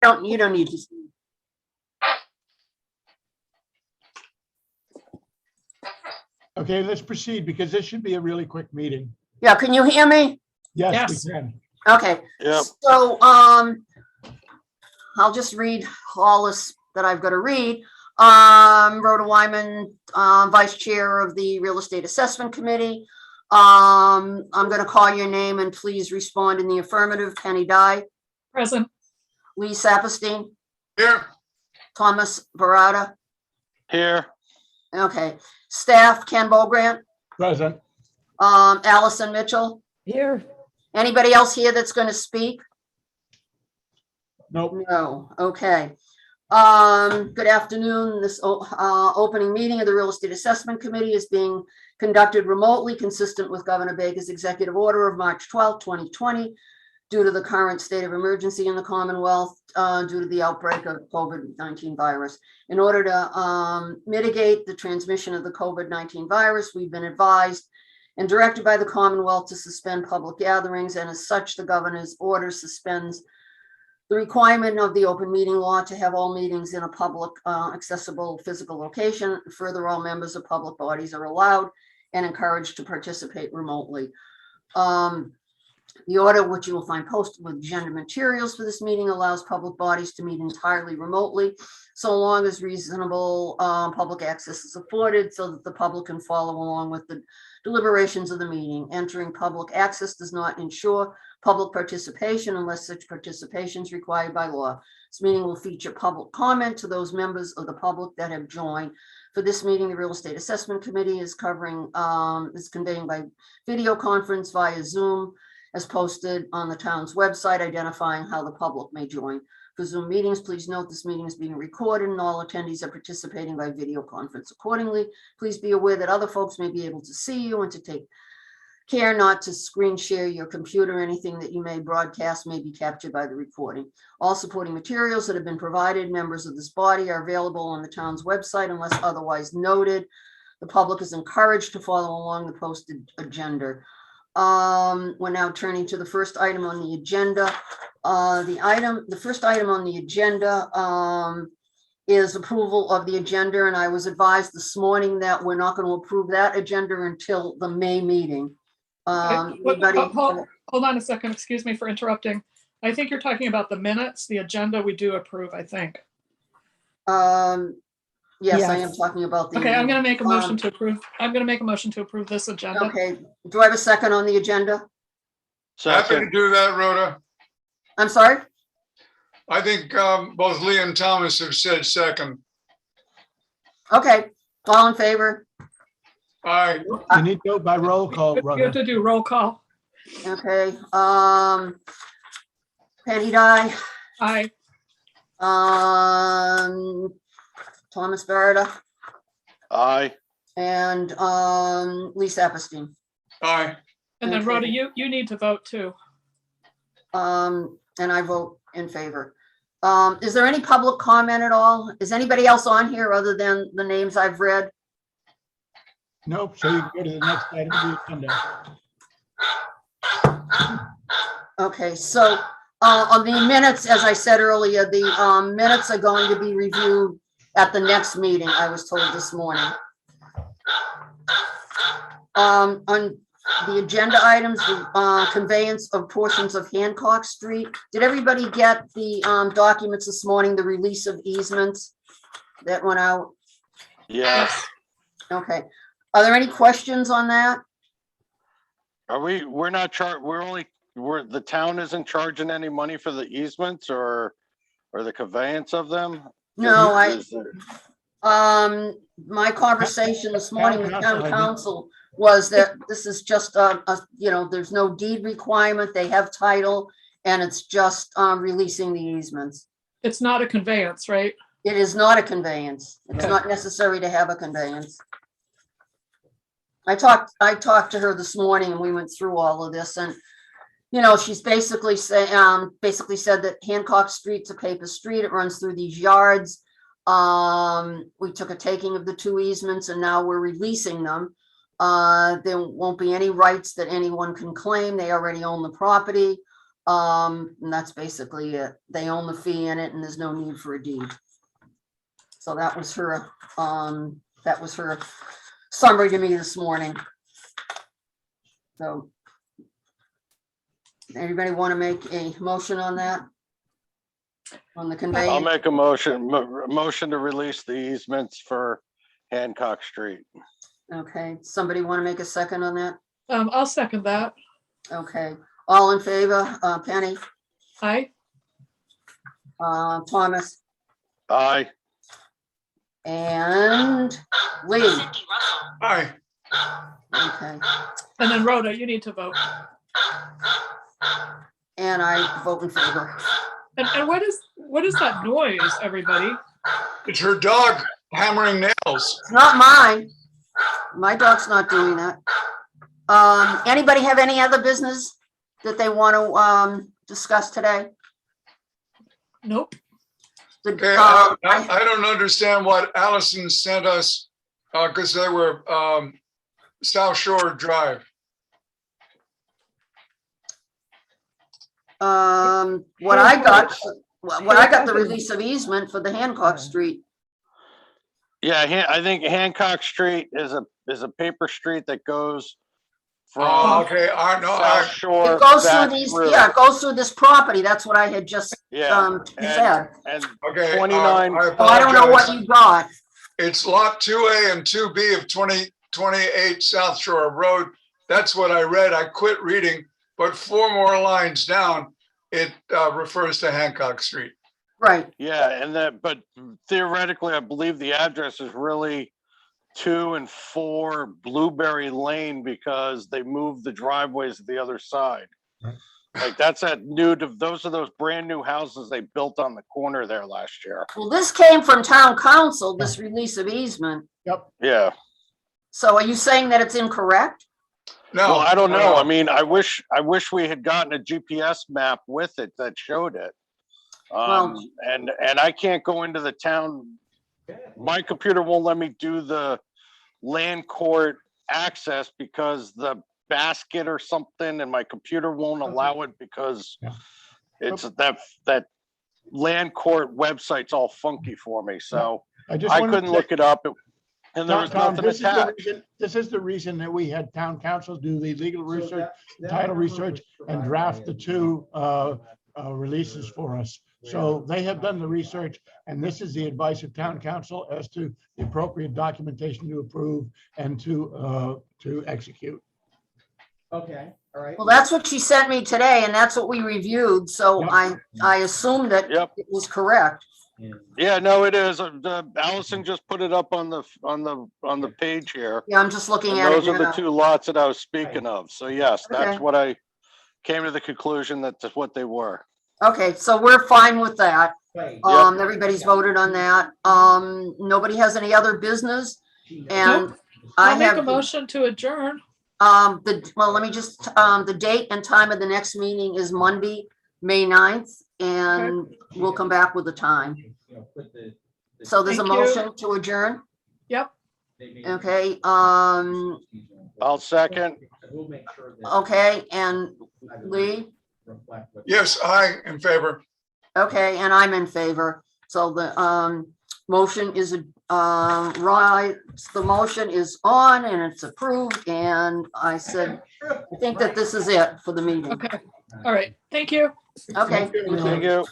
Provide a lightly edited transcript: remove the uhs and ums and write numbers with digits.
don't need to. Okay, let's proceed because this should be a really quick meeting. Yeah, can you hear me? Yes, Yes. we can. Okay. Yep. So, I'll just read all this that I've got to read. Rhoda Wyman, Vice Chair of the Real Estate Assessment Committee. I'm going to call your name and please respond in the affirmative. Penny Dye, Present. Lee Saperstein, Here. Thomas Barata. Here. Okay. Staff, Ken Bogrant, Present. Allison Mitchell. Here. Anybody else here that's going to speak? Nope. No, okay. Good afternoon. This opening meeting of the Real Estate Assessment Committee is being conducted remotely, consistent with Governor Baker's executive order of March 12, 2020, due to the current state of emergency in the Commonwealth due to the outbreak of COVID-19 virus. In order to mitigate the transmission of the COVID-19 virus, we've been advised and directed by the Commonwealth to suspend public gatherings, and as such, the governor's order suspends the requirement of the open meeting law to have all meetings in a public accessible physical location. Further, all members of public bodies are allowed and encouraged to participate remotely. The order, which you will find posted with agenda materials for this meeting, allows public bodies to meet entirely remotely, so long as reasonable public access is afforded so that the public can follow along with the deliberations of the meeting. Entering public access does not ensure public participation unless such participation is required by law. This meeting will feature public comment to those members of the public that have joined. For this meeting, the Real Estate Assessment Committee is conveying by video conference via Zoom, as posted on the town's website, identifying how the public may join. For Zoom meetings, please note this meeting is being recorded and all attendees are participating by video conference accordingly. Please be aware that other folks may be able to see you and to take care not to screen share your computer. Anything that you may broadcast may be captured by the recording. All supporting materials that have been provided members of this body are available on the town's website unless otherwise noted. The public is encouraged to follow along the posted agenda. We're now turning to the first item on the agenda. The first item on the agenda is approval of the agenda, and I was advised this morning that we're not going to approve that agenda until the May meeting. Anybody? Hold on a second. Excuse me for interrupting. I think you're talking about the minutes. The agenda we do approve, I think. Yes, I am talking about the. Okay, I'm going to make a motion to approve. I'm going to make a motion to approve this agenda. Okay, do I have a second on the agenda? Happy to Second. do that, Rhoda. I'm sorry? I think both Lee and Thomas have said second. Okay, all in favor? Aye. You need to go by roll call, You have brother. to do roll call. Okay, Penny Dye, Aye. Thomas Barata, Aye. and Lee Saperstein. Aye. And then Okay. Rhoda, you need to vote too. And I vote in favor. Is there any public comment at all? Is anybody else on here other than the names I've read? Nope, so you can go to the next item of the agenda. Okay, so on the minutes, as I said earlier, the minutes are going to be reviewed at the next meeting, I was told this morning. On the agenda items, the conveyance of portions of Hancock Street. Did everybody get the documents this morning, the release of easements that went out? Yes. Okay, are there any questions on that? We're not the town isn't charging any money for the easements or the conveyance of them? No, Is there- my conversation this morning with town council was that this is just there's no deed requirement, they have title, and it's just releasing the easements. It's not a conveyance, right? It is not a conveyance. It's not necessary to have a conveyance. I talked to her this morning and we went through all of this, and she's basically said that Hancock Street's a paper street. It runs through these yards. We took a taking of the two easements and now we're releasing them. There won't be any rights that anyone can claim. They already own the property. And that's basically it. They own the fee in it and there's no need for a deed. So that was her summary to me this morning. So anybody want to make a motion on that? On the I'll conveyance? make a motion to release the easements for Hancock Street. Okay, somebody want to make a second on that? I'll second that. Okay, all in favor, Penny, Aye. Thomas, Aye. and Lee. Aye. Okay, And then Rhoda, you need to vote. and I vote in favor. And what is that noise, everybody? It's her dog hammering nails. It's not mine. My dog's not doing that. Anybody have any other business that they want to discuss today? Nope. Okay, I don't understand what Allison sent us, because they were South Shore Drive. What I got the release of easement for the Hancock Street. Yeah, I think Hancock Street is a paper street that goes Oh, from okay, I know, South Shore It goes through back these, through. yeah, it goes through this property. That's what I had just Yeah, said. and okay. 29. Oh, I don't know what apologize. you got. It's lot 2A and 2B of 2028 South Shore Road. That's what I read. I quit reading, but 4 more lines down, it refers to Hancock Street. Right, Yeah, and that, but theoretically, I believe the address is really 2 and 4 Blueberry Lane because they moved the driveways to the other side. Right. Like those are those brand new houses they built on the corner there last year. well, this came from town council, this release of easement. Yeah. So are you saying that it's incorrect? No. Well, I don't know. I no. mean, I wish we had gotten a GPS map with it that showed it. Well- And I can't go into the town. My computer won't let me do the land court access because the basket or something, and my computer won't allow it because Yeah. it's that land court website's all funky for me. So I just I wanted couldn't to look it up, and there Tom, was Tom, nothing this is the attached. reason- This is the reason that we had town council do the legal research, title research, and draft the 2 releases for us. So they have done the research, and this is the advice of town council as to the appropriate documentation to approve and to execute. Okay, all right. Well, that's what she sent me today and that's what we reviewed. So Yep. I assumed that Yep. it was correct. Yeah, no, it is. Allison just put it up on the page here. Yeah, I'm just looking And at it those are the now. 2 lots that I was speaking of. So yes, that's Okay. what I came to the conclusion that that's what they were. Okay, so we're fine with that. Wait, Everybody's voted on that. Nobody has any other business? And I I'll make a have, motion to adjourn. let me just, the date and time of the next meeting is Monday, May 9th, and we'll come back with the time. So there's a Thank you. motion to adjourn, Yep. okay, I'll second. okay, and Lee? Yes, I in favor. Okay, and I'm in favor. So the motion is right, the motion is on and it's approved, and I said, I think that this is it for the meeting. Okay. All right. Thank you. Okay. Thank you. Thank you.